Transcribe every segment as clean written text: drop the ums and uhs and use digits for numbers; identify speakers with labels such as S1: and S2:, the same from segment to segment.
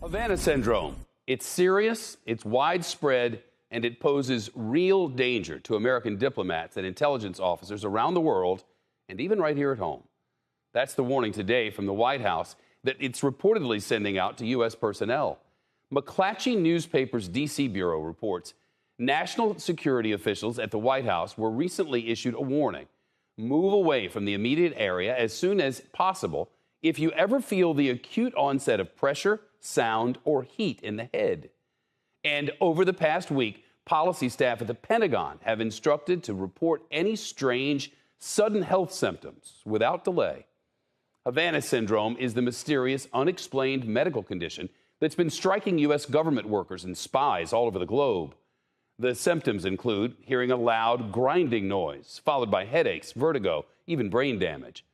S1: Havana Syndrome. It's serious, it's widespread, and it poses real danger to American diplomats and intelligence officers around the world, and even right here at home. That's the warning today from the White House that it's reportedly sending out to U.S. personnel. McClatchy Newspaper's D.C. Bureau reports national security officials at the White House were recently issued a warning. Move away from the immediate area as soon as possible if you ever feel the acute onset of pressure, sound, or heat in the head. And over the past week, policy staff at the Pentagon have instructed to report any strange, sudden health symptoms without delay. Havana Syndrome is the mysterious, unexplained medical condition that's been striking U.S. government workers and spies all over the globe. The symptoms include hearing a loud, grinding noise, followed by headaches, vertigo, even brain damage.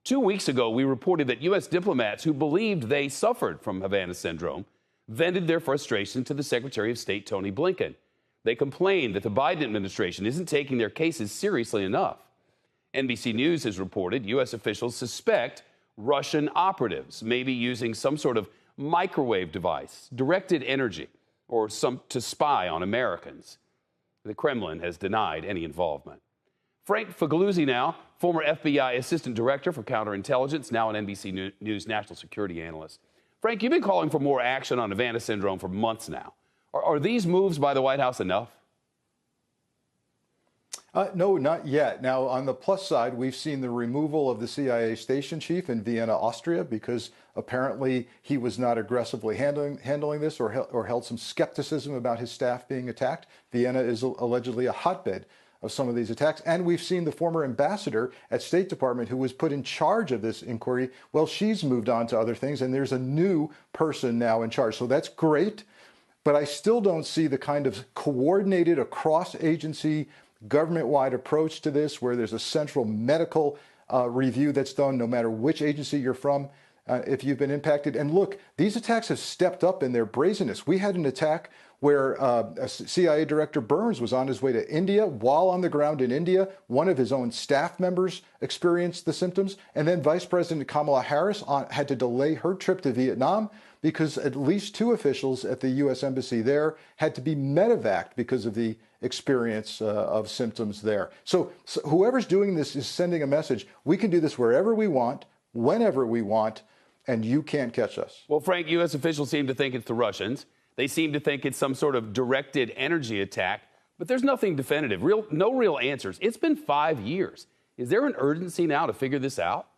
S1: 2 weeks ago, we reported that U.S. diplomats who believed they suffered from Havana Syndrome vented their frustration to the Secretary of State, Tony Blinken. They complained that the Biden administration isn't taking their cases seriously enough. NBC News has reported U.S. officials suspect Russian operatives may be using some sort of microwave device, directed energy, or to spy on Americans. The Kremlin has denied any involvement. Frank Figliuzzi now, former FBI Assistant Director for Counterintelligence, now an NBC News national security analyst. Frank, you've been calling for more action on Havana Syndrome for months now. Are these moves by the White House enough?
S2: No, not yet. Now, on the plus side, we've seen the removal of the CIA station chief in Vienna, Austria, because apparently he was not aggressively handling this or held some skepticism about his staff being attacked. Vienna is allegedly a hotbed of some of these attacks. And we've seen the former ambassador at State Department who was put in charge of this inquiry. Well, she's moved on to other things, and there's a new person now in charge. So that's great. But I still don't see the kind of coordinated across-agency government-wide approach to this where there's a central medical review that's done no matter which agency you're from if you've been impacted. And look, these attacks have stepped up in their brazenness. We had an attack where CIA Director Burns was on his way to India. While on the ground in India, one of his own staff members experienced the symptoms. And then Vice President Kamala Harris had to delay her trip to Vietnam because at least 2 officials at the U.S. Embassy there had to be medevaced because of the experience of symptoms there. So whoever's doing this is sending a message. We can do this wherever we want, whenever we want, and you can't catch us.
S1: Well, Frank, U.S. officials seem to think it's the Russians. They seem to think it's some sort of directed energy attack, but there's nothing definitive, no real answers. It's been 5 years. Is there an urgency now to figure this out?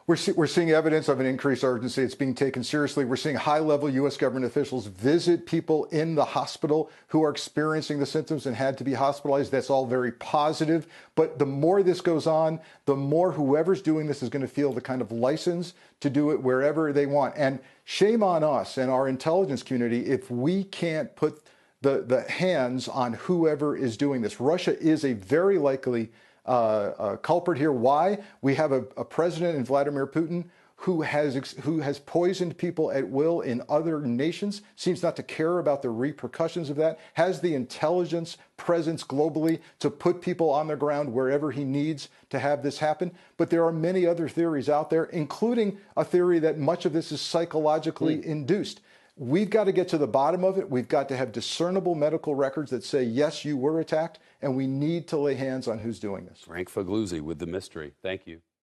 S2: We're seeing evidence of an increased urgency. It's being taken seriously. We're seeing high-level U.S. government officials visit people in the hospital who are experiencing the symptoms and had to be hospitalized. That's all very positive. But the more this goes on, the more whoever's doing this is going to feel the kind of license to do it wherever they want. And shame on us and our intelligence community if we can't put the hands on whoever is doing this. Russia is a very likely culprit here. Why? We have a president in Vladimir Putin who has poisoned people at will in other nations, seems not to care about the repercussions of that, has the intelligence presence globally to put people on the ground wherever he needs to have this happen. But there are many other theories out there, including a theory that much of this is psychologically induced. We've got to get to the bottom of it. We've got to have discernible medical records that say, yes, you were attacked, and we need to lay hands on who's doing this.
S1: Frank Figliuzzi with the mystery. Thank you.